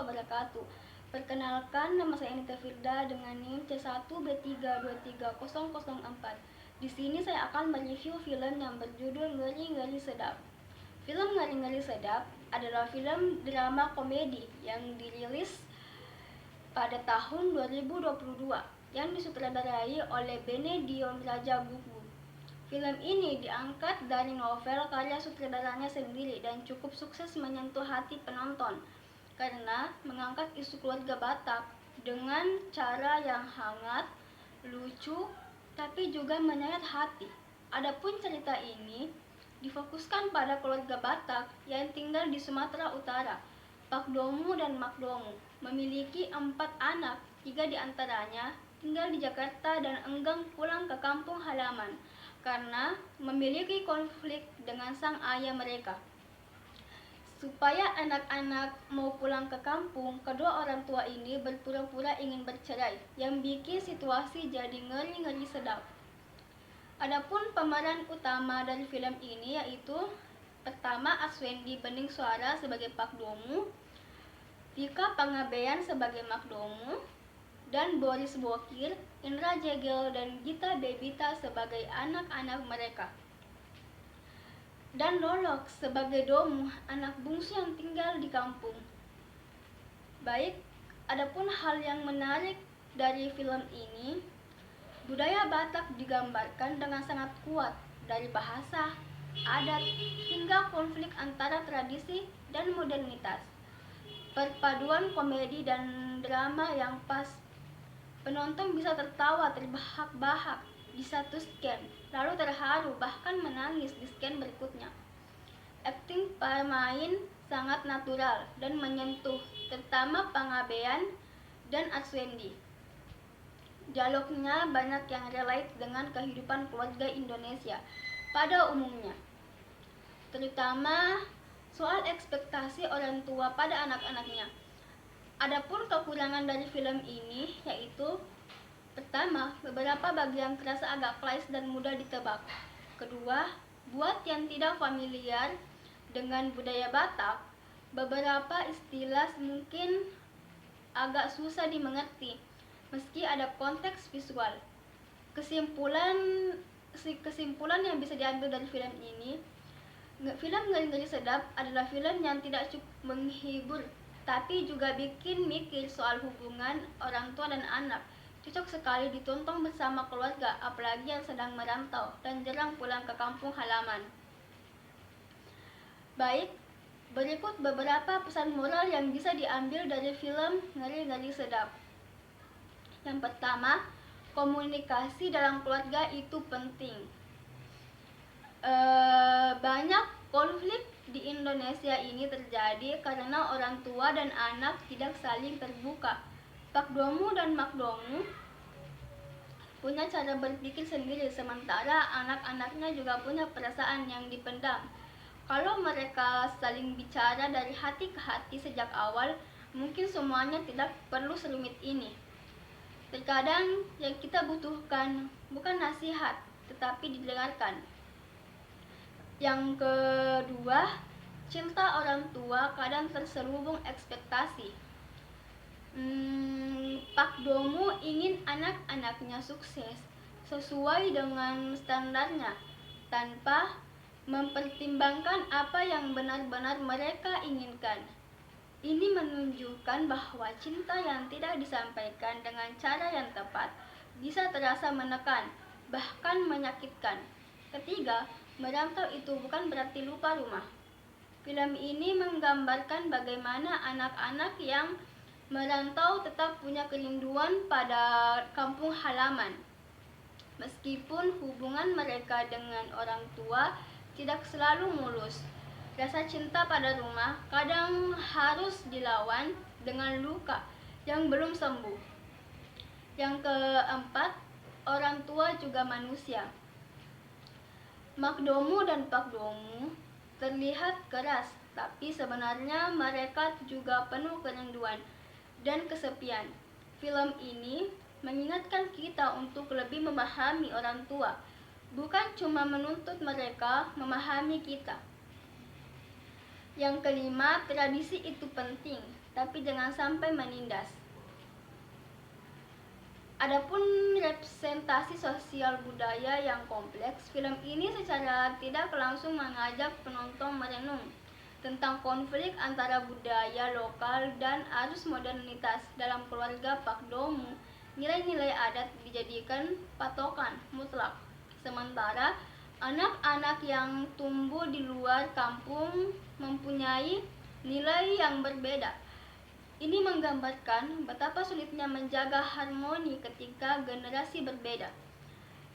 wabarakatuh. Perkenalkan, nama saya Anita Firda dengan NIM C1B3232004. Di sini saya akan mereview film yang berjudul Ngeri-Ngeri Sedap. Film Ngeri-Ngeri Sedap adalah film drama komedi yang dirilis pada tahun 2022 yang disutradarai oleh Bene Dion Rajabugu. Film ini diangkat dari novel karya sutradaranya sendiri dan cukup sukses menyentuh hati penonton karena mengangkat isu keluarga Batak dengan cara yang hangat, lucu, tapi juga menyayat hati. Adapun cerita ini difokuskan pada keluarga Batak yang tinggal di Sumatera Utara. Pak Domu dan Mak Domu memiliki 4 anak, 3 diantaranya tinggal di Jakarta dan enggan pulang ke kampung halaman karena memiliki konflik dengan sang ayah mereka. Supaya anak-anak mau pulang ke kampung, kedua orang tua ini berpura-pura ingin bercerai, yang bikin situasi jadi ngeri-ngeri sedap. Adapun pemeran utama dari film ini yaitu pertama Aswendi Bening Suara sebagai Pak Domu, Vika Pangabean sebagai Mak Domu, dan Boris Bokir, Indra Jegel, dan Gita Bebita sebagai anak-anak mereka. Dan Lolok sebagai Domu, anak bungsu yang tinggal di kampung. Baik, adapun hal yang menarik dari film ini, budaya Batak digambarkan dengan sangat kuat dari bahasa, adat, hingga konflik antara tradisi dan modernitas. Perpaduan komedi dan drama yang pas. Penonton bisa tertawa terbahak-bahak di satu scan, lalu terharu bahkan menangis di scan berikutnya. Akting pemain sangat natural dan menyentuh, terutama Pangabean dan Aswendi. Dialognya banyak yang relate dengan kehidupan keluarga Indonesia pada umumnya, terutama soal ekspektasi orang tua pada anak-anaknya. Adapun kekurangan dari film ini yaitu pertama, beberapa bagian terasa agak klise dan mudah ditebak. Kedua, buat yang tidak familiar dengan budaya Batak, beberapa istilah mungkin agak susah dimengerti meski ada konteks visual. Kesimpulan yang bisa diambil dari film ini, film Ngeri-Ngeri Sedap adalah film yang tidak cukup menghibur tapi juga bikin mikir soal hubungan orang tua dan anak. Cocok sekali ditonton bersama keluarga, apalagi yang sedang merantau dan jarang pulang ke kampung halaman. Baik, berikut beberapa pesan moral yang bisa diambil dari film Ngeri-Ngeri Sedap. Yang pertama, komunikasi dalam keluarga itu penting. Banyak konflik di Indonesia ini terjadi karena orang tua dan anak tidak saling terbuka. Pak Domu dan Mak Domu punya cara berpikir sendiri, sementara anak-anaknya juga punya perasaan yang dipendam. Kalau mereka saling bicara dari hati ke hati sejak awal, mungkin semuanya tidak perlu serumit ini. Terkadang yang kita butuhkan bukan nasihat, tetapi didengarkan. Yang kedua, cinta orang tua kadang terselubung ekspektasi. Pak Domu ingin anak-anaknya sukses sesuai dengan standarnya tanpa mempertimbangkan apa yang benar-benar mereka inginkan. Ini menunjukkan bahwa cinta yang tidak disampaikan dengan cara yang tepat bisa terasa menekan, bahkan menyakitkan. Ketiga, merantau itu bukan berarti lupa rumah. Film ini menggambarkan bagaimana anak-anak yang merantau tetap punya kerinduan pada kampung halaman. Meskipun hubungan mereka dengan orang tua tidak selalu mulus, rasa cinta pada rumah kadang harus dilawan dengan luka yang belum sembuh. Yang keempat, orang tua juga manusia. Mak Domu dan Pak Domu terlihat keras, tapi sebenarnya mereka juga penuh kerinduan dan kesepian. Film ini mengingatkan kita untuk lebih memahami orang tua, bukan cuma menuntut mereka memahami kita. Yang kelima, tradisi itu penting. tapi jangan sampai menindas. Adapun representasi sosial budaya yang kompleks, film ini secara tidak langsung mengajak penonton merenung tentang konflik antara budaya lokal dan arus modernitas. Dalam keluarga Pak Domu, nilai-nilai adat dijadikan patokan mutlak, sementara anak-anak yang tumbuh di luar kampung mempunyai nilai yang berbeda. Ini menggambarkan betapa sulitnya menjaga harmoni ketika generasi berbeda,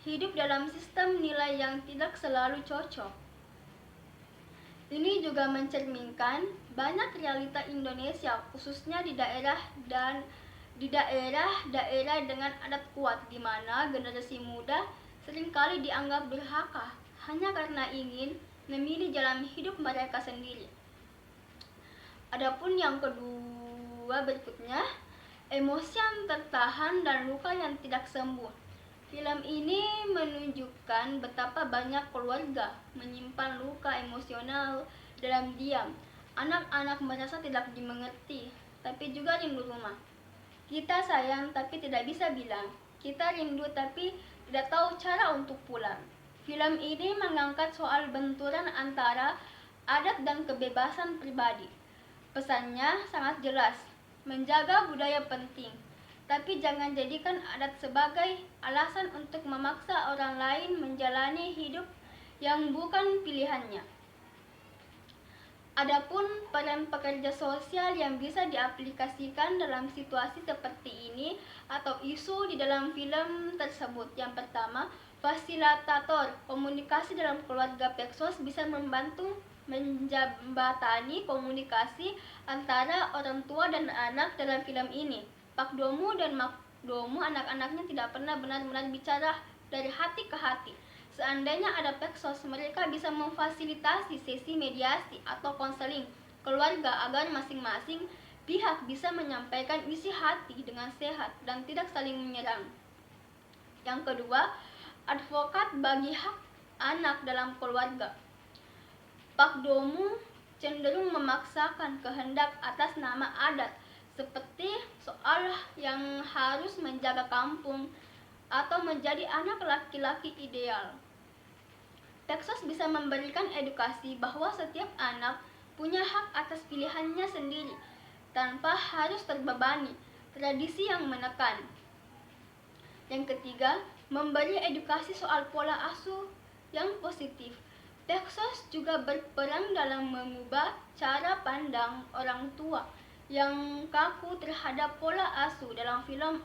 hidup dalam sistem nilai yang tidak selalu cocok. Ini juga mencerminkan banyak realita Indonesia, khususnya di daerah daerah-daerah dengan adat kuat, di mana generasi muda seringkali dianggap durhaka hanya karena ingin memilih jalan hidup mereka sendiri. Adapun yang kedua berikutnya, emosi yang tertahan dan luka yang tidak sembuh. Film ini menunjukkan betapa banyak keluarga menyimpan luka emosional dalam diam. Anak-anak merasa tidak dimengerti, tapi juga rindu rumah. Kita sayang tapi tidak bisa bilang. Kita rindu tapi tidak tahu cara untuk pulang. Film ini mengangkat soal benturan antara adat dan kebebasan pribadi. Pesannya sangat jelas, menjaga budaya penting, tapi jangan jadikan adat sebagai alasan untuk memaksa orang lain menjalani hidup yang bukan pilihannya. Adapun peran pekerja sosial yang bisa diaplikasikan dalam situasi seperti ini atau isu di dalam film tersebut. Yang pertama, fasilitator komunikasi dalam keluarga Peksos bisa membantu menjembatani komunikasi antara orang tua dan anak dalam film ini. Pak Domu dan Mak Domu anak-anaknya tidak pernah benar-benar bicara dari hati ke hati. Seandainya ada Peksos, mereka bisa memfasilitasi sesi mediasi atau konseling keluarga agar masing-masing pihak bisa menyampaikan isi hati dengan sehat dan tidak saling menyerang. Yang kedua, advokat bagi hak anak dalam keluarga. Pak Domu cenderung memaksakan kehendak atas nama adat, seperti soal yang harus menjaga kampung atau menjadi anak laki-laki ideal. Peksos bisa memberikan edukasi bahwa setiap anak punya hak atas pilihannya sendiri, tanpa harus terbebani tradisi yang menekan. Yang ketiga, memberi edukasi soal pola asuh yang positif. Peksos juga berperan dalam mengubah cara pandang orang tua yang kaku terhadap pola asuh. Dalam film,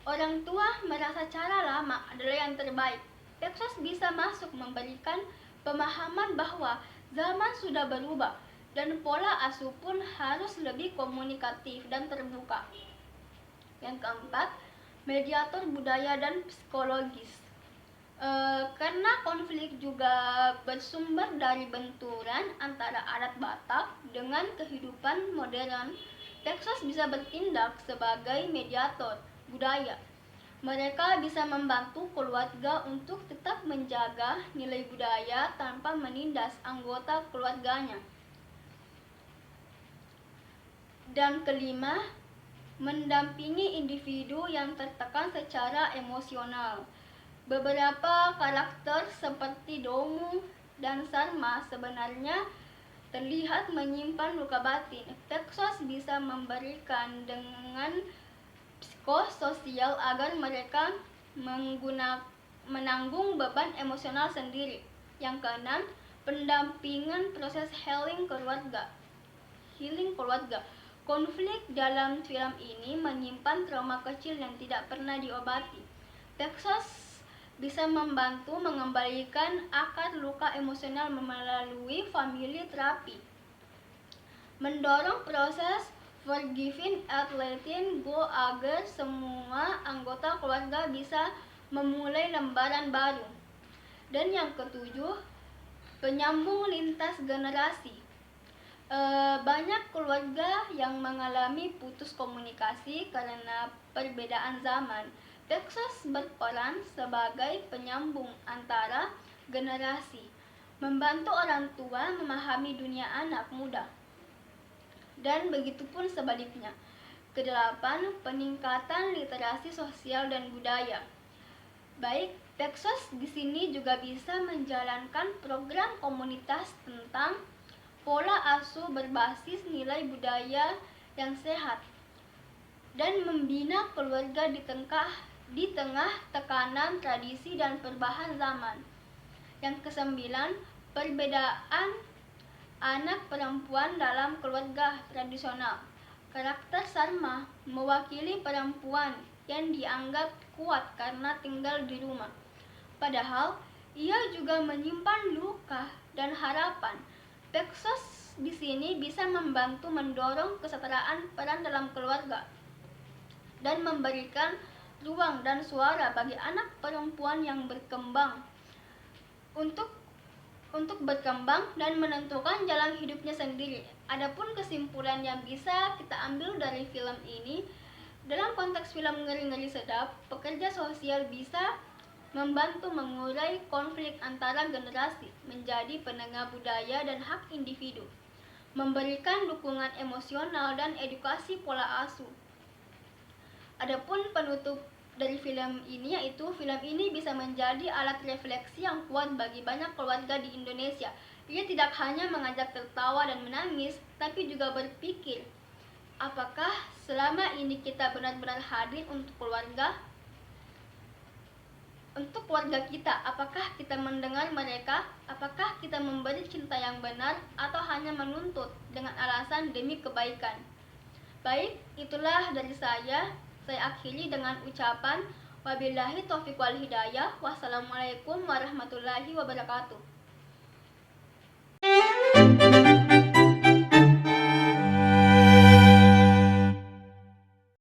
orang tua merasa cara lama adalah yang terbaik. Peksos bisa masuk memberikan pemahaman bahwa zaman sudah berubah dan pola asuh pun harus lebih komunikatif dan terbuka. Yang keempat, mediator budaya dan psikologis. Karena konflik juga bersumber dari benturan antara adat Batak dengan kehidupan modern, Peksos bisa bertindak sebagai mediator budaya. Mereka bisa membantu keluarga untuk tetap menjaga nilai budaya tanpa menindas anggota keluarganya. Dan kelima, mendampingi individu yang tertekan secara emosional. Beberapa karakter seperti Domu dan Sarma sebenarnya terlihat menyimpan luka batin. Peksos bisa memberikan dengan psikososial agar mereka menanggung beban emosional sendiri. Yang keenam, pendampingan proses healing keluarga. Konflik dalam film ini menyimpan trauma kecil yang tidak pernah diobati. Peksos bisa membantu mengembalikan akar luka emosional melalui family therapy, mendorong proses forgiving and letting go agar semua anggota keluarga bisa memulai lembaran baru. Dan yang ketujuh, penyambung lintas generasi. Banyak keluarga yang mengalami putus komunikasi karena perbedaan zaman. Peksos berperan sebagai penyambung antara generasi, membantu orang tua memahami dunia anak muda. dan begitupun sebaliknya. Kedelapan, peningkatan literasi sosial dan budaya. Baik, Pexos di sini juga bisa menjalankan program komunitas tentang pola asuh berbasis nilai budaya yang sehat dan membina keluarga di tengah tekanan tradisi dan perubahan zaman. Yang kesembilan, perbedaan anak perempuan dalam keluarga tradisional. Karakter Sarma mewakili perempuan yang dianggap kuat karena tinggal di rumah. Padahal, ia juga menyimpan luka dan harapan. Pexos di sini bisa membantu mendorong kesetaraan peran dalam keluarga dan memberikan ruang dan suara bagi anak perempuan yang berkembang untuk berkembang dan menentukan jalan hidupnya sendiri. Adapun kesimpulan yang bisa kita ambil dari film ini, dalam konteks film Ngeri-Ngeri Sedap, pekerja sosial bisa membantu mengurai konflik antara generasi, menjadi penengah budaya dan hak individu, memberikan dukungan emosional dan edukasi pola asuh. Adapun penutup dari film ini yaitu film ini bisa menjadi alat refleksi yang kuat bagi banyak keluarga di Indonesia. Ia tidak hanya mengajak tertawa dan menangis, tapi juga berpikir, apakah selama ini kita benar-benar hadir untuk keluarga kita? Apakah kita mendengar mereka? Apakah kita memberi cinta yang benar atau hanya menuntut dengan alasan demi kebaikan? Baik, itulah dari saya. Saya akhiri dengan ucapan wabillahi taufiq wal hidayah. Wassalamualaikum warahmatullahi wabarakatuh.